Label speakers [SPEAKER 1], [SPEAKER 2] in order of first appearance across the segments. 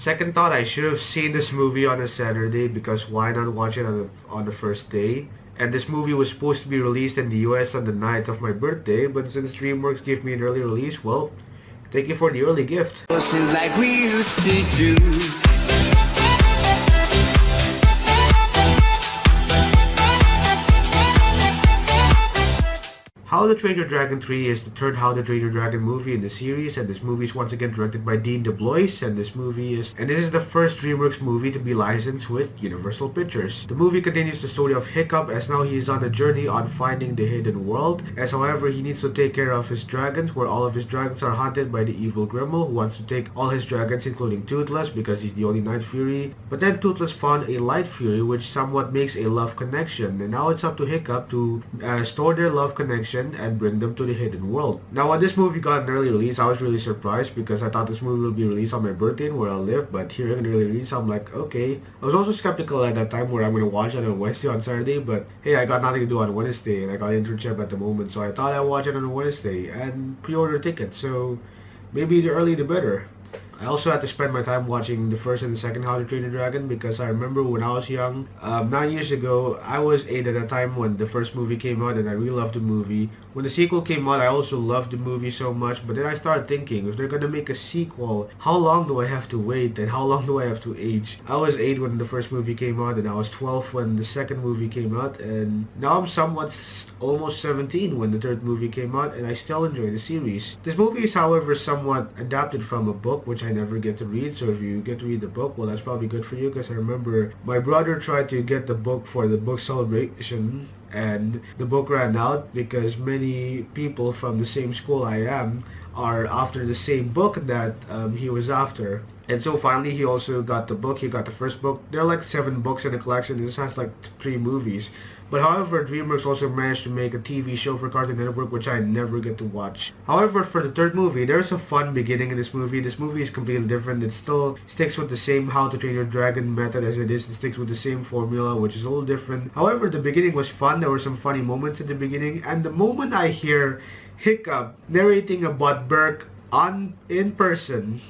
[SPEAKER 1] Second thought, I should have seen this movie on a Saturday because why not watch it on the first day? And this movie was supposed to be released in the US on the night of my birthday, but since Dreamworks gave me an early release, well, thank you for the early gift.
[SPEAKER 2] Like we used to do.
[SPEAKER 1] How to Train Your Dragon 3 is the third How to Train Your Dragon movie in the series, and this movie is once again directed by Deblois, and this is the first Dreamworks movie to be licensed with Universal Pictures. The movie continues the story of Hiccup as now he is on a journey on finding the hidden world, as however he needs to take care of his dragons, where all of his dragons are hunted by the evil Grimmel, who wants to take all his dragons including Toothless because he's the only Night Fury. But then Toothless found a Light Fury which somewhat makes a love connection, and now it's up to Hiccup to store their love connection and bring them to the hidden world. Now when this movie got an early release, I was really surprised because I thought this movie would be released on my birthday and where I live, but hearing an early release, I'm like, okay. I was also skeptical at that time where I'm going to watch it on Wednesday on Saturday, but hey, I got nothing to do on Wednesday and I got an internship at the moment, so I thought I'd watch it on Wednesday and pre-order tickets, so maybe the early the better. I also had to spend my time watching the first and the second How to Train Your Dragon because I remember when I was young, 9 years ago, I was 8 at the time when the first movie came out and I really loved the movie. When the sequel came out, I also loved the movie so much, but then I started thinking, if they're gonna make a sequel, how long do I have to wait and how long do I have to age? I was 8 when the first movie came out and I was 12 when the second movie came out, and now I'm somewhat almost 17 when the third movie came out, and I still enjoy the series. This movie is however somewhat adapted from a book which I never get to read, so if you get to read the book, well, that's probably good for you because I remember my brother tried to get the book for the book celebration and the book ran out because many people from the same school I am are after the same book that he was after. And so finally he also got the book. He got the first book. There are like 7 books in the collection. This has like 3 movies. But however, Dreamworks also managed to make a TV show for Cartoon Network, which I never get to watch. However, for the third movie, there's a fun beginning in this movie. This movie is completely different. It still sticks with the same How to Train Your Dragon method as it is. It sticks with the same formula, which is a little different. However, the beginning was fun. There were some funny moments in the beginning. And the moment I hear Hiccup narrating about Burke in person,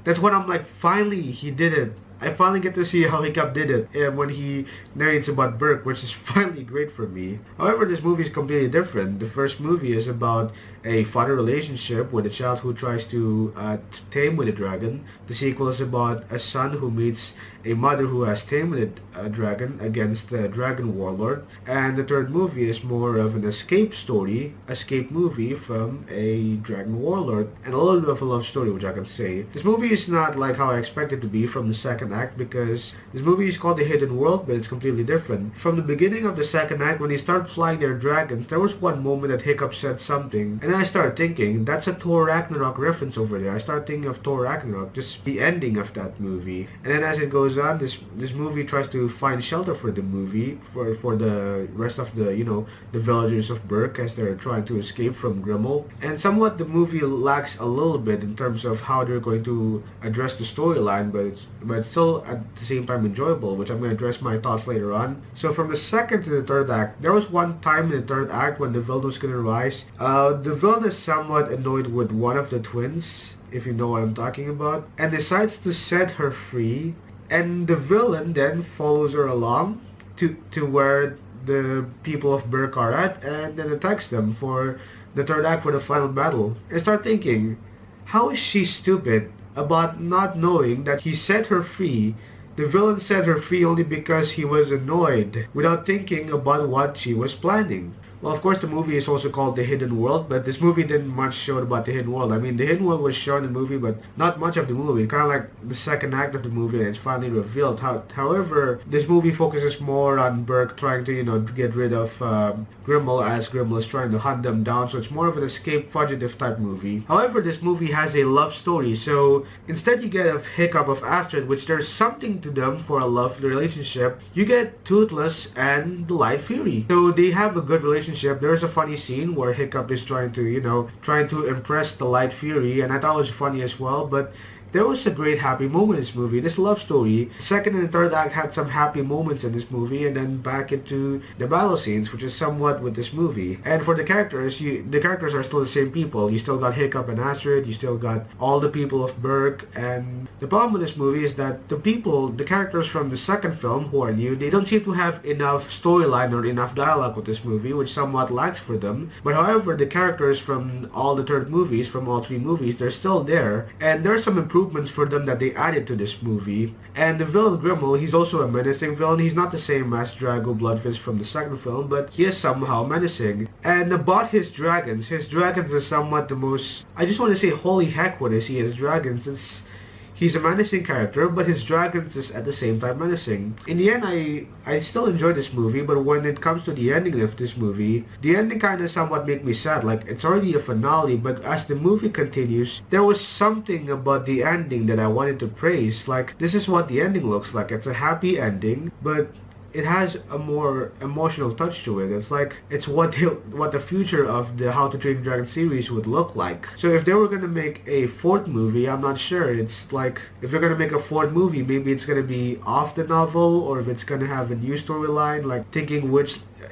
[SPEAKER 1] that's when I'm like, finally, he did it. I finally get to see how Hiccup did it when he narrates about Burke, which is finally great for me. However, this movie is completely different. The first movie is about a father relationship with a child who tries to tame with a dragon. The sequel is about a son who meets a mother who has tamed a dragon against the dragon warlord. And the third movie is more of an escape movie from a dragon warlord, and a little bit of a love story, which I can say. This movie is not like how I expected it to be from the second act because this movie is called The Hidden World, but it's completely different. From the beginning of the second act, when they start flying their dragons, there was one moment that Hiccup said something, and I started thinking, that's a Thor Ragnarok reference over there. I started thinking of Thor Ragnarok, just the ending of that movie. And then as it goes on, this movie tries to find shelter for the movie, for the rest of the, the villagers of Burke as they're trying to escape from Grimmel. And somewhat the movie lacks a little bit in terms of how they're going to address the storyline, but it's still at the same time enjoyable, which I'm going to address my thoughts later on. So from the second to the third act, there was one time in the third act when the villain was going to rise. The villain is somewhat annoyed with one of the twins, if you know what I'm talking about, and decides to set her free, and the villain then follows her along to where the people of Burke are at and then attacks them for the third act, for the final battle. And start thinking, how is she stupid about not knowing that he set her free? The villain set her free only because he was annoyed, without thinking about what she was planning. Well, of course, the movie is also called The Hidden World, but this movie didn't much show about the Hidden World. I mean, the Hidden World was shown in the movie, but not much of the movie. Kind of like the second act of the movie, and it's finally revealed. However, this movie focuses more on Burke trying to, get rid of Grimmel, as Grimmel is trying to hunt them down, so it's more of an escape fugitive type movie. However, this movie has a love story, so instead you get a Hiccup of Astrid, which there's something to them for a love relationship. You get Toothless and the Light Fury. So they have a good relationship. There's a funny scene where Hiccup is trying to impress the Light Fury, and I thought it was funny as well, but there was a great happy moment in this movie. This love story, second and third act had some happy moments in this movie, and then back into the battle scenes, which is somewhat with this movie. And for the characters, the characters are still the same people. You still got Hiccup and Astrid, you still got all the people of Burke, and the problem with this movie is that the characters from the second film who are new, they don't seem to have enough storyline or enough dialogue with this movie, which somewhat lacks for them. But however, the characters from all the third movies, from all three movies, they're still there, and there are some improvements for them that they added to this movie. And the villain Grimmel, he's also a menacing villain. He's not the same as Drago Bloodfist from the second film, but he is somehow menacing. And about his dragons is somewhat the most, I just want to say holy heck when I see his dragons. He's a menacing character, but his dragons is at the same time menacing. In the end, I still enjoy this movie, but when it comes to the ending of this movie, the ending kind of somewhat make me sad. Like, it's already a finale, but as the movie continues, there was something about the ending that I wanted to praise. Like, this is what the ending looks like. It's a happy ending, but it has a more emotional touch to it. It's like, it's what the future of the How to Train Your Dragon series would look like. So if they were gonna make a fourth movie, I'm not sure. It's like, if they're gonna make a fourth movie, maybe it's gonna be off the novel, or if it's gonna have a new storyline, like thinking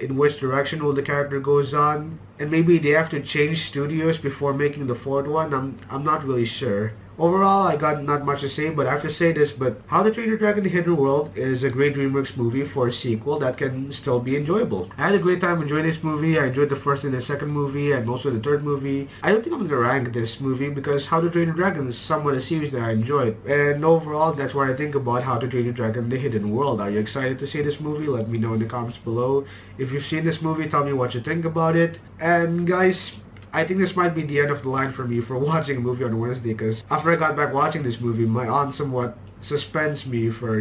[SPEAKER 1] in which direction will the character goes on. And maybe they have to change studios before making the fourth one. I'm not really sure. Overall, I got not much to say, but I have to say this, but How to Train Your Dragon The Hidden World is a great DreamWorks movie for a sequel that can still be enjoyable. I had a great time enjoying this movie. I enjoyed the first and the second movie, and also the third movie. I don't think I'm going to rank this movie because How to Train Your Dragon is somewhat a series that I enjoyed. And overall, that's what I think about How to Train Your Dragon The Hidden World. Are you excited to see this movie? Let me know in the comments below. If you've seen this movie, tell me what you think about it. And guys, I think this might be the end of the line for me for watching a movie on Wednesday, because after I got back watching this movie, my aunt somewhat suspends me for,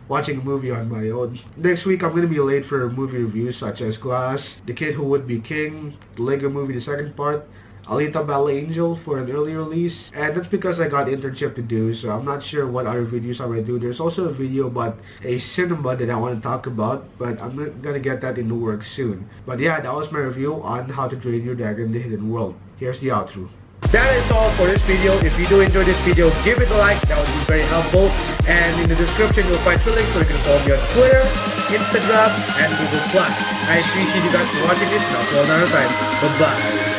[SPEAKER 1] watching a movie on my own. Next week, I'm going to be late for movie reviews such as Glass, The Kid Who Would Be King, the Lego Movie, the second part, Alita Battle Angel for an early release, and that's because I got internship to do, so I'm not sure what other videos I might do. There's also a video about a cinema that I want to talk about, but I'm not gonna get that in the works soon. But yeah, that was my review on How to Train Your Dragon The Hidden World. Here's the outro. That is all for this video. If you do enjoy this video, give it a like. That would be very helpful. And in the description, you'll find the link so you can follow me on Twitter, Instagram, and Google+. I appreciate you guys for watching this, and I'll see you another time. Bye-bye.